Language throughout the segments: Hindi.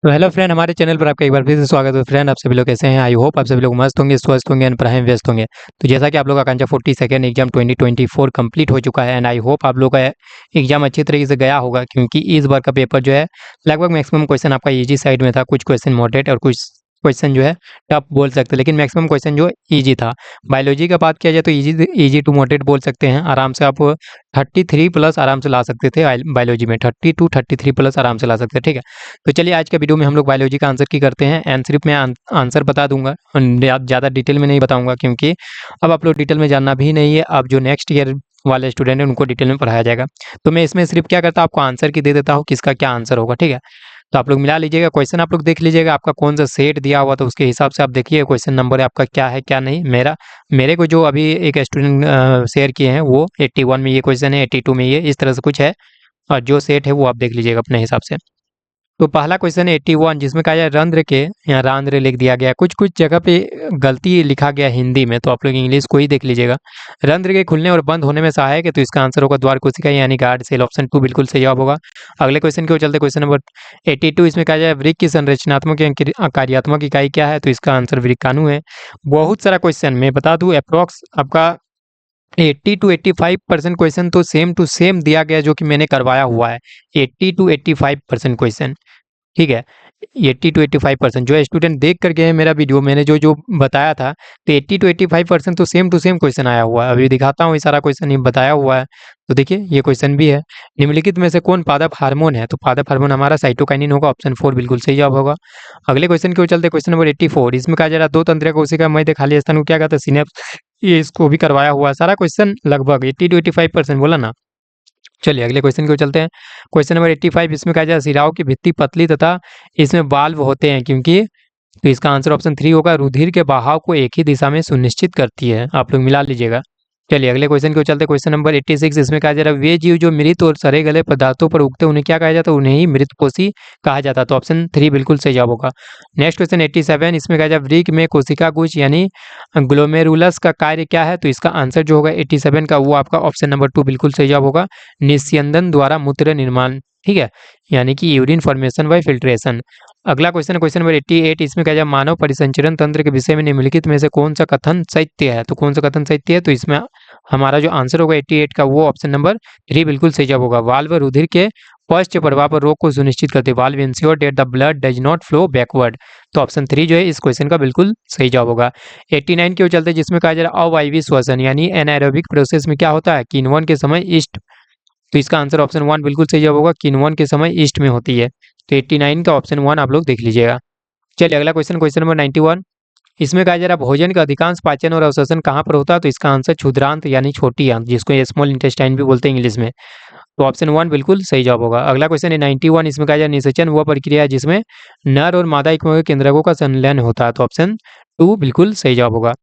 तो हेलो फ्रेंड, हमारे चैनल पर आपका एक बार फिर से स्वागत है। फ्रेंड, आप सभी लोग कैसे हैं? आई होप आप सभी लोग मस्त होंगे, स्वस्थ होंगे एंड पढ़ाई में व्यस्त होंगे। तो जैसा कि आप लोग का आकांक्षा 42nd एग्जाम 2024 कंप्लीट हो चुका है एंड आई होप आप लोग का एग्जाम अच्छी तरीके से गया होगा, क्योंकि इस बार का पेपर जो है लगभग मैक्सिमम क्वेश्चन आपका इजी साइड में था। कुछ क्वेश्चन मॉडरेट और कुछ क्वेश्चन जो है टफ बोल सकते हैं, लेकिन मैक्सिमम क्वेश्चन जो इजी था। बायोलॉजी का बात किया जाए तो इजी टू मॉडरेट बोल सकते हैं। आराम से आप 33 प्लस आराम से ला सकते थे। बायोलॉजी में 32 to 33 प्लस आराम से ला सकते थे। ठीक है, तो चलिए आज के वीडियो में हम लोग बायोलॉजी का आंसर की करते हैं एंड सिर्फ मैं आंसर बता दूंगा, ज़्यादा डिटेल में नहीं बताऊंगा, क्योंकि अब आप लोग डिटेल में जानना भी नहीं है। अब जो नेक्स्ट ईयर वाले स्टूडेंट हैं उनको डिटेल में पढ़ाया जाएगा। तो मैं इसमें सिर्फ क्या करता हूँ, आपको आंसर की दे देता हूँ किसका क्या आंसर होगा। ठीक है, तो आप लोग मिला लीजिएगा, क्वेश्चन आप लोग देख लीजिएगा आपका कौन सा सेट दिया हुआ, तो उसके हिसाब से आप देखिए क्वेश्चन नंबर आपका क्या है क्या नहीं। मेरे को जो अभी एक स्टूडेंट शेयर किए हैं वो 81 में ये क्वेश्चन है, 82 में ये, इस तरह से कुछ है। और जो सेट है वो आप देख लीजिएगा अपने हिसाब से। तो पहला क्वेश्चन है 81, जिसमें कहा जाए रंध्र के, यहाँ रंध्र लिख दिया गया। कुछ कुछ जगह पे गलती लिखा गया हिंदी में, तो आप लोग इंग्लिश को ही देख लीजिएगा। रंध्र के खुलने और बंद होने में सहायक है, तो इसका आंसर होगा द्वार कोशिका यानी गार्ड सेल। ऑप्शन 2 बिल्कुल सही जवाब होगा। अगले क्वेश्चन की ओर चलते, क्वेश्चन नंबर 82, इसमें कहा जाए वृक्क की संरचनात्मक या कार्यात्मक इकाई क्या है, तो इसका आंसर वृक्काणु है। बहुत सारा क्वेश्चन मैं बता दूं, अप्रोक्स आपका 80 to 85% क्वेश्चन तो सेम टू सेम दिया गया जो कि मैंने करवाया हुआ है। 80 to 85% क्वेश्चन, ठीक है। 80 to 85% जो स्टूडेंट देख कर गए हैं मेरा वीडियो, मैंने जो जो बताया था, तो 80 to 85% तो सेम टू सेम क्वेश्चन आया हुआ है। अभी दिखाता हूँ, ये सारा क्वेश्चन ही बताया हुआ है। तो देखिए ये क्वेश्चन भी है, निम्नलिखित में से कौन पादप हार्मोन है, तो पादप हार्मोन हमारा साइटोकाइनिन होगा। ऑप्शन 4 बिल्कुल सही जवाब होगा। अगले क्वेश्चन की ओर चलते, क्वेश्चन नंबर 84, इसमें कहा जा रहा है दो तंत्रिका कोशिका मध्य खाली स्थान को क्या कहते हैं, सिनेप्स। ये इसको भी करवाया हुआ है सारा क्वेश्चन, लगभग 80 to 85% बोला ना। चलिए अगले क्वेश्चन की ओर चलते हैं, क्वेश्चन नंबर 85, इसमें कहा जाए सिराओं की भित्ति पतली तथा इसमें वाल्व होते हैं क्योंकि, तो इसका आंसर ऑप्शन 3 होगा, रुधिर के बहाव को एक ही दिशा में सुनिश्चित करती है। आप लोग मिला लीजिएगा। चलिए अगले क्वेश्चन की ओर चलते हैं, क्वेश्चन नंबर 86, इसमें कहा जा रहा है वे जीव जो मृत और सड़े गले पदार्थों पर उगते हैं उन्हें क्या कहा जाता है, उन्हें ही मृतकोशी कहा जाता है। तो ऑप्शन 3 बिल्कुल सही जवाब होगा। नेक्स्ट क्वेश्चन 87, इसमें कहा जाए वृक्क में कोशिका गुच्छ यानी ग्लोमेरुलस का कार्य क्या है, तो इसका आंसर जो होगा 87 का वो आपका ऑप्शन नंबर 2 बिल्कुल सही जवाब होगा। निस्यंदन द्वारा मूत्र निर्माण, ठीक है, यानी कि यूरिन फॉर्मेशन बाय फिल्ट्रेशन। अगला क्वेश्चन, क्वेश्चन नंबर 88, इसमें कहा जाए मानव परिसंचरण तंत्र के विषय में निम्नलिखित में से कौन सा कथन सत्य है, तो कौन सा कथन सत्य है, तो इसमें हमारा जो आंसर होगा 88 का वो ऑप्शन नंबर 3 बिल्कुल सही जवाब होगा। वाल्व रुधिर के पश्च प्रवाह पर रोक को सुनिश्चित करते, valve ensure that the blood does not flow backward. तो ऑप्शन 3 जो है इस क्वेश्चन का बिल्कुल सही जवाब होगा। 89 की ओर चलते, जिसमें कहा जा रहा है अवायवीय श्वसन यानी एनाएरोबिक प्रोसेस में क्या होता है, किण्वन के समय ईस्ट। तो इसका आंसर ऑप्शन 1 बिल्कुल सही जवाब होगा, किण्वन के समय ईस्ट में होती है। तो 89 का ऑप्शन 1 आप लोग देख लीजिएगा। चलिए अगला क्वेश्चन, क्वेश्चन नंबर 91, इसमें कहा जा रहा है भोजन का अधिकांश पाचन और अवशोषण कहाँ पर होता है, तो इसका आंसर क्षुद्रांत यानी छोटी आंत, जिसको स्मॉल इंटेस्टाइन भी बोलते हैं इंग्लिश में। तो ऑप्शन 1 बिल्कुल सही जवाब होगा। अगला क्वेश्चन है 91, इसमें कहा जा रहा है निषेचन वह प्रक्रिया है जिसमें नर और मादा के केंद्रकों का संलयन होता है। तो ऑप्शन 2 बिल्कुल सही जवाब होगा।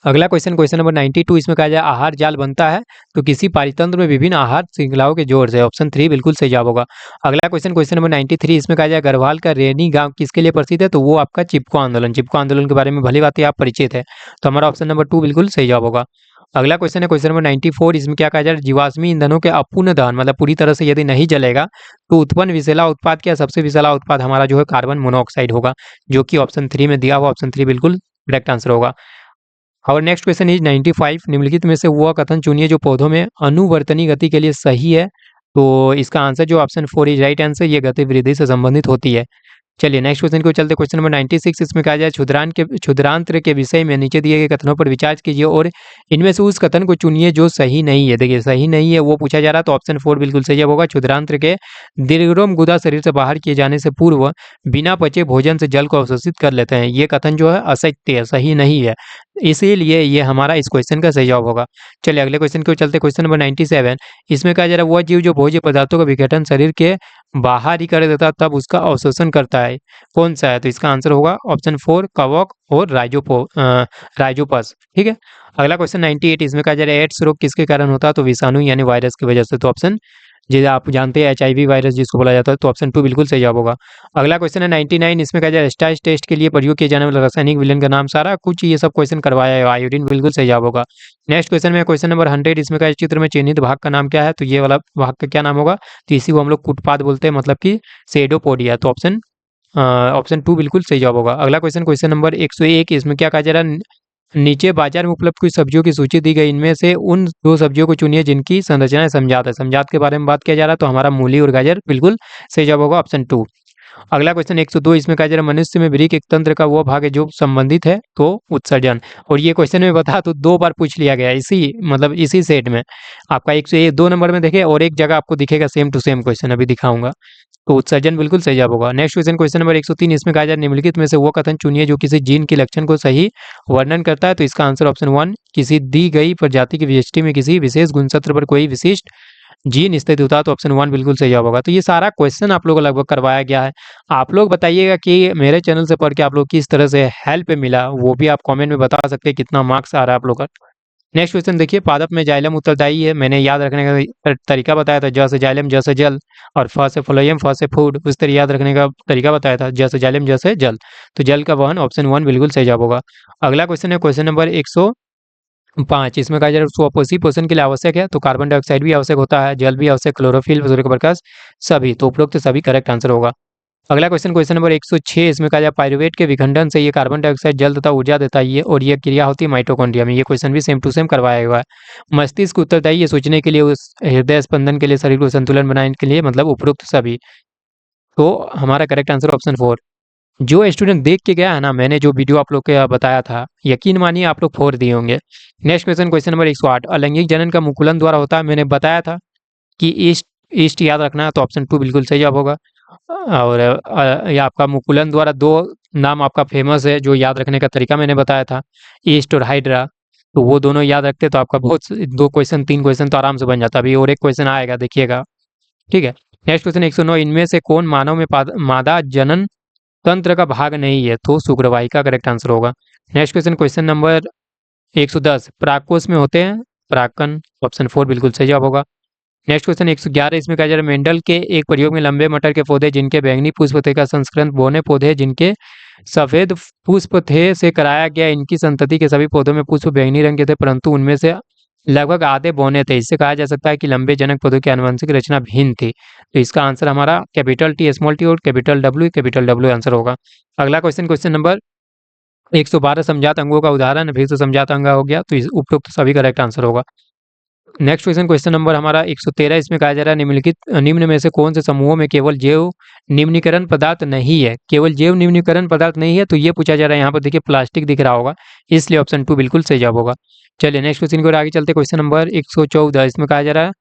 अगला क्वेश्चन, क्वेश्चन नंबर 92, इसमें कहा जाए आहार जाल बनता है तो किसी पारितंत्र में विभिन्न आहार श्रृंखलाओं के जोड़ से। ऑप्शन 3 बिल्कुल सही जवाब होगा। अगला क्वेश्चन, क्वेश्चन नंबर 93, इसमें कहा जाए गढ़वाल का रेनी गांव किसके लिए प्रसिद्ध है, तो वो आपका चिपको आंदोलन। चिपको आंदोलन के बारे में भली बात है आप परिचित है, तो हमारा ऑप्शन नंबर 2 बिल्कुल सही जवाब होगा। अगला क्वेश्चन है क्वेश्चन नंबर 94, इसमें क्या कहा जाए जीवाश्मी ईंधनों के अपूर्ण दहन मतलब पूरी तरह से यदि नहीं जलेगा तो उत्पन्न विषैला उत्पाद क्या, सबसे विषैला उत्पाद हमारा जो है कार्बन मोनोऑक्साइड होगा, जो कि ऑप्शन 3 में दिया हुआ। ऑप्शन 3 बिल्कुल करेक्ट आंसर होगा। और नेक्स्ट क्वेश्चन इज 95, निम्नलिखित में से वह कथन चुनिए जो पौधों में अनुवर्तनी गति के लिए सही है, तो इसका आंसर जो ऑप्शन 4 इज राइट आंसर, ये गति वृद्धि से संबंधित होती है। चलिए नेक्स्ट क्वेश्चन को चलते, क्वेश्चन नंबर 96, इसमें कहा जाए क्षुद्रांत्र के विषय में नीचे दिए गए कथनों पर विचार कीजिए और इनमें से उस कथन को चुनिए जो सही नहीं है। देखिए सही नहीं है वो पूछा जा रहा है, तो ऑप्शन 4 बिल्कुल सही जवाब होगा। क्षुद्रांत्र के दीर्घोम गुदा शरीर से बाहर किए जाने से पूर्व बिना पचे भोजन से जल को अवशोषित कर लेते हैं, ये कथन जो है असत्य है, सही नहीं है, इसीलिए ये हमारा इस क्वेश्चन का सही जवाब होगा। चलिए अगले क्वेश्चन को चलते, क्वेश्चन नंबर 97, इसमें कहा जा रहा है वह जीव जो भोज्य पदार्थों का विघटन शरीर के बाहर ही कर देता तब उसका अवशोषण करता है, कौन सा है, तो इसका आंसर होगा ऑप्शन 4 कवक और राइजोपस। ठीक है। अगला क्वेश्चन 98, इसमें कहा जा रहा है एड्स रोग किसके कारण होता है, तो विषाणु यानी वायरस की वजह से। तो ऑप्शन, जैसे आप जानते हैं HIV वायरस जिसको बोला जाता है, तो ऑप्शन 2 बिल्कुल सही जवाब होगा। अगला क्वेश्चन है 99, इसमें कहा जा रहा है स्टाइच टेस्ट के लिए प्रयोग किए जाने वाले रासायनिक विलयन का नाम, सारा कुछ ये सब क्वेश्चन करवाया है, आयोडीन बिल्कुल सही जवाब होगा। नेक्स्ट क्वेश्चन में क्वेश्चन नंबर 100, इसमें कहा चित्र में चिन्हित भाग का नाम क्या है, तो ये वाला भाग का क्या नाम होगा, तो इसी को हम लोग कुटपाद बोलते हैं, मतलब कि सेडोपोडिया। तो ऑप्शन ऑप्शन टू बिल्कुल सही जवाब होगा। अगला क्वेश्चन नंबर 101, इसमें क्या कहा जा रहा है, नीचे बाजार में उपलब्ध कुछ सब्जियों की सूची दी गई, इनमें से उन दो सब्जियों को चुनिए जिनकी संरचना समजात है। समजात के बारे में बात किया जा रहा है, तो हमारा मूली और गाजर बिल्कुल सही जवाब होगा, ऑप्शन टू। अगला क्वेश्चन 102, इसमें कहा जा रहा है मनुष्य में वृक्क एक तंत्र का वो भाग है जो संबंधित है तो उत्सर्जन। और ये क्वेश्चन में बता तो 2 बार पूछ लिया गया है, इसी मतलब इसी सेट में। आपका 102 नंबर में देखे और एक जगह आपको दिखेगा सेम टू सेम क्वेश्चन, अभी दिखाऊंगा। तो उत्सर्जन बिल्कुल सही जवाब होगा। नेक्स्ट क्वेश्चन नंबर 103, इसमें कहा जा रहा है निम्नलिखित में से वो कथन चुनिए जो किसी जीन के लक्षण को सही वर्णन करता है। तो इसका आंसर ऑप्शन वन, किसी दी गई प्रजाति की विशिष्टि में किसी विशेष गुणसूत्र पर कोई विशिष्ट जीन स्थित होता है, तो ऑप्शन वन बिल्कुल सही जवाब होगा। तो ये सारा क्वेश्चन आप लोगों को लगभग करवाया गया है। आप लोग बताइएगा कि मेरे चैनल से पढ़ के आप लोग किस तरह से हेल्प मिला, वो भी आप कमेंट में बता सकते हैं, कितना मार्क्स आ रहा है आप लोग का। नेक्स्ट क्वेश्चन देखिए, पादप में जाइलम उत्तरदायी है। मैंने याद रखने का तरीका बताया था, ज से जाइलम ज से जल, और फ से फ्लोएम फ से फूड, उस तरह याद रखने का तरीका बताया था, ज से जाइलम ज से जल। तो जल का वहन, ऑप्शन वन बिल्कुल सही जवाब होगा। अगला क्वेश्चन है क्वेश्चन नंबर 105, इसमें कहा जा रहा है सुपोषी पोषण के लिए आवश्यक है। तो कार्बन डाइऑक्साइड भी आवश्यक होता है, जल भी आवश्यक, क्लोरोफिल, सूर्य का प्रकाश, सभी। तो उपरोक्त सभी करेक्ट आंसर होगा। अगला क्वेश्चन नंबर 106, इसमें कहा जाए पायरुवेट के विखंडन से ये कार्बन डाइऑक्साइड जल तथा ऊर्जा देता है, और ये क्रिया होती है माइटोकॉन्ड्रिया में। ये क्वेश्चन भी सेम टू सेम करवाया हुआ है। मस्तिष्क उत्तरदायी है सोचने के लिए, उस हृदय स्पंदन के लिए, शरीर को संतुलन बनाने के लिए, मतलब उपरोक्त सभी। तो हमारा करेक्ट आंसर ऑप्शन फोर। जो स्टूडेंट देख के गया है ना, मैंने जो वीडियो आप लोग के बताया था, यकीन मानिए आप लोग फोर दिए होंगे। नेक्स्ट क्वेश्चन नंबर 108, अलैंगिक जनन का मुकुलन द्वारा होता है। मैंने बताया था कि ईस्ट ईस्ट याद रखना है, तो ऑप्शन टू बिल्कुल सही जवाब होगा। और ये आपका मुकुलन द्वारा दो नाम आपका फेमस है, जो याद रखने का तरीका मैंने बताया था, ईस्ट और हाइड्रा। तो वो दोनों याद रखते तो आपका बहुत दो क्वेश्चन तीन क्वेश्चन तो आराम से बन जाता। अभी और एक क्वेश्चन आएगा, देखिएगा, ठीक है। नेक्स्ट क्वेश्चन 109, इनमें से कौन मानव में मादा जनन तंत्र का भाग नहीं है। तो शुक्रवाहिका करेक्ट आंसर होगा। नेक्स्ट क्वेश्चन नंबर 110, परागकोश में होते हैं परागकण, ऑप्शन फोर बिल्कुल सही जवाब होगा। नेक्स्ट क्वेश्चन 111, इसमें कहा जा रहा है मेंडल के एक प्रयोग में लंबे मटर के पौधे जिनके बैंगनी पुष्प थे का संस्करण बोने पौधे जिनके सफेद पुष्प थे से कराया गया। इनकी संतति के सभी पौधों में पुष्प बैंगनी रंग के थे, परंतु उनमें से लगभग आधे बोने थे। इससे कहा जा सकता है कि लंबे जनक पौधों की आनुवंशिक रचना भिन्न थी। तो इसका आंसर हमारा कैपिटल टी, स्मॉल टी और कैपिटल डब्ल्यू आंसर होगा। अगला क्वेश्चन नंबर 112, समझात अंगों का उदाहरण, फिर से समझात अंग हो गया, तो उपरोक्त सभी करेक्ट आंसर होगा। नेक्स्ट क्वेश्चन नंबर हमारा 113, इसमें कहा जा रहा है निम्न में से कौन से समूहों में केवल जैव निम्नीकरण पदार्थ नहीं है। केवल जैव निम्नीकरण पदार्थ नहीं है, तो ये पूछा जा रहा है। यहाँ पर देखिए प्लास्टिक दिख रहा होगा, इसलिए ऑप्शन टू बिल्कुल सही जवाब होगा। चलिए नेक्स्ट क्वेश्चन की ओर आगे चलते। क्वेश्चन नंबर 114, इसमें कहा जा रहा है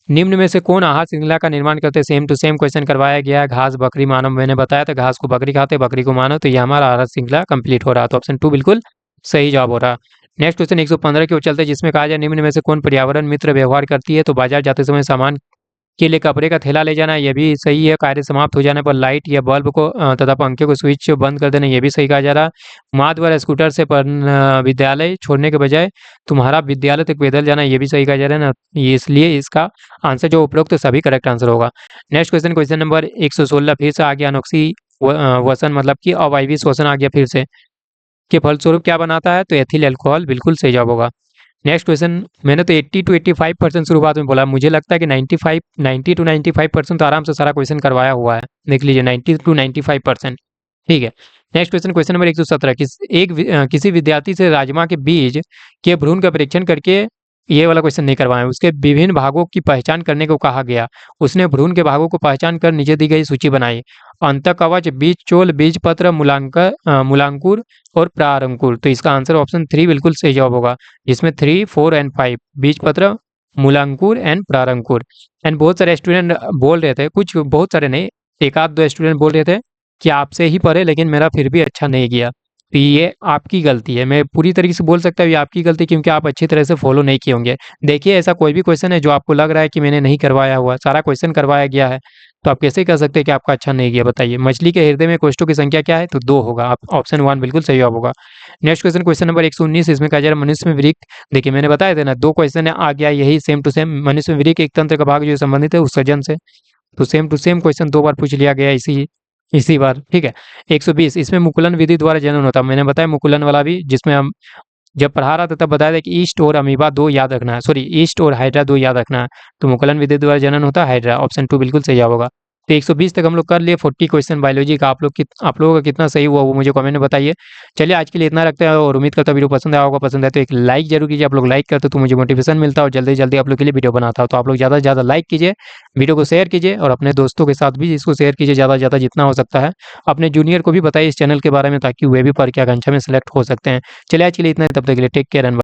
निम्न में से कौन आहार श्रृंखला का निर्माण करते। सेम टू सेम क्वेश्चन करवाया गया है। घास, बकरी, मानव। मैंने बताया था घास को बकरी खाते, बकरी को मानव। तो ये हमारा आहार श्रृंखला कंप्लीट हो रहा है, तो ऑप्शन टू बिल्कुल सही जवाब हो रहा है। नेक्स्ट क्वेश्चन 115 की ओर चलते हैं, जिसमें कहा जाए निम्न में से कौन पर्यावरण मित्र व्यवहार करती है। तो बाजार जाते समय सामान के लिए कपड़े का थैला ले जाना, ये भी सही है। कार्य समाप्त हो जाने पर लाइट या बल्ब को तथा पंखे को स्विच बंद कर देना, ये भी सही कहा जा रहा है। माँ द्वारा स्कूटर से विद्यालय छोड़ने के बजाय तुम्हारा विद्यालय तक पैदल जाना, ये भी सही कहा जा रहा है ना। ये इसलिए इसका आंसर जो उपरोक्त तो सभी करेक्ट आंसर होगा। नेक्स्ट क्वेश्चन नंबर 116, फिर से आ गया अनोक्सी वसन, मतलब कि अवायवीय श्वसन आ गया फिर से, के फलस्वरूप क्या बनाता है। तो एथिल अल्कोहल बिल्कुल सही जवाब होगा। नेक्स्ट क्वेश्चन, मैंने तो 80 to 85% शुरुआत में बोला, मुझे लगता है कि 90 to 95% तो आराम से सारा क्वेश्चन करवाया हुआ है। देख लीजिए 90 to 95%, ठीक है। नेक्स्ट क्वेश्चन नंबर 117, किसी विद्यार्थी से राजमा के बीज के भ्रूण का परीक्षण करके, ये वाला क्वेश्चन नहीं करवाया, उसके विभिन्न भागों की पहचान करने को कहा गया। उसने भ्रूण के भागों को पहचान कर नीचे दी गई सूची बनाई। अंतःकवच, बीज चोल, बीज पत्र, मूलांकुर और प्रारंकुर। तो इसका आंसर ऑप्शन थ्री बिल्कुल सही जवाब होगा, जिसमें 3, 4 एंड 5 बीज पत्र, मूलांकुर एंड प्रारंकुर। एंड बहुत सारे स्टूडेंट बोल रहे थे, कुछ बहुत सारे नहीं, एक आध दो स्टूडेंट बोल रहे थे कि आपसे ही पढ़े लेकिन मेरा फिर भी अच्छा नहीं गया। तो ये आपकी गलती है, मैं पूरी तरीके से बोल सकता हूँ ये आपकी गलती, क्योंकि आप अच्छी तरह से फॉलो नहीं किए होंगे। देखिए ऐसा कोई भी क्वेश्चन है जो आपको लग रहा है कि मैंने नहीं करवाया हुआ, सारा क्वेश्चन करवाया गया है, तो आप कैसे कह सकते हैं कि आपका अच्छा नहीं गया। बताइए, मछली के हृदय में कोष्ठों की संख्या क्या है। तो दो होगा, आप ऑप्शन वन बिल्कुल सही जवाब होगा। नेक्स्ट क्वेश्चन नंबर 119, इसमें कहा जा रहा है मनुष्य में वृक्क, देखिए मैंने बताया था ना, दो क्वेश्चन आ गया यही सेम टू सेम। मनुष्य में वृक्क एक तंत्र का भाग जो संबंधित है उत्सर्जन से। तो सेम टू सेम क्वेश्चन 2 बार पूछ लिया गया इसी बार, ठीक है। 120, इसमें मुकुलन विधि द्वारा जनन होता है। मैंने बताया मुकुलन वाला भी, जिसमें हम जब पढ़ा रहा था तब बताया था कि ईस्ट और अमीबा दो याद रखना है, सॉरी ईस्ट और हाइड्रा दो याद रखना है। तो मुकुलन विधि द्वारा जनन होता है हाइड्रा, ऑप्शन टू बिल्कुल सही जवाब होगा। तो 120 तक हम लोग कर लिए। 40 क्वेश्चन बायोलॉजी का। आप लोगों का कितना सही हुआ वो मुझे कमेंट में बताइए। चलिए आज के लिए इतना रखते हैं और उम्मीद करता हूँ वीडियो पसंद आया होगा। पसंद है तो एक लाइक जरूर कीजिए। आप लोग लाइक करते तो मुझे मोटिवेशन मिलता है और जल्दी जल्दी आप लोग के लिए वीडियो बनाता हूँ। तो आप लोग ज़्यादा से ज़्यादा लाइक कीजिए, वीडियो को शेयर कीजिए और अपने दोस्तों के साथ भी इसको शेयर कीजिए ज़्यादा से ज़्यादा जितना हो सकता है। अपने जूनियर को भी बताइए इस चैनल के बारे में ताकि वे भी पढ़ के आकांक्षा में सेलेक्ट हो सकते हैं। चलिए आज के लिए इतना ही, तब तक के लिए टेक केयर एंड